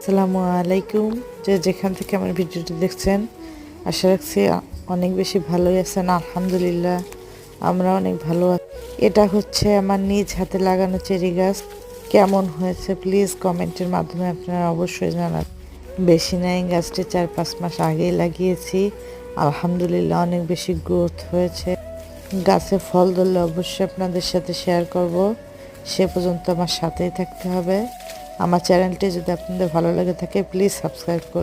আসসালামু আলাইকুম। যেখান থেকে আমার ভিডিওটি দেখছেন, আশা রাখছি অনেক বেশি ভালোই আছেন। আলহামদুলিল্লাহ আমরা অনেক ভালো আছি। এটা হচ্ছে আমার নিজ হাতে লাগানো চেরি গাছ। কেমন হয়েছে প্লিজ কমেন্টের মাধ্যমে আপনারা অবশ্যই জানান। বেশি নাই, গাছটি 4-5 মাস আগেই লাগিয়েছি। আলহামদুলিল্লাহ অনেক বেশি গ্রোথ হয়েছে। গাছে ফল ধরলে অবশ্যই আপনাদের সাথে শেয়ার করব। সে পর্যন্ত আমার সাথেই থাকতে হবে। আমার চ্যানেলটি যদি আপনাদের ভালো লাগে থাকে প্লিজ সাবস্ক্রাইব করুন।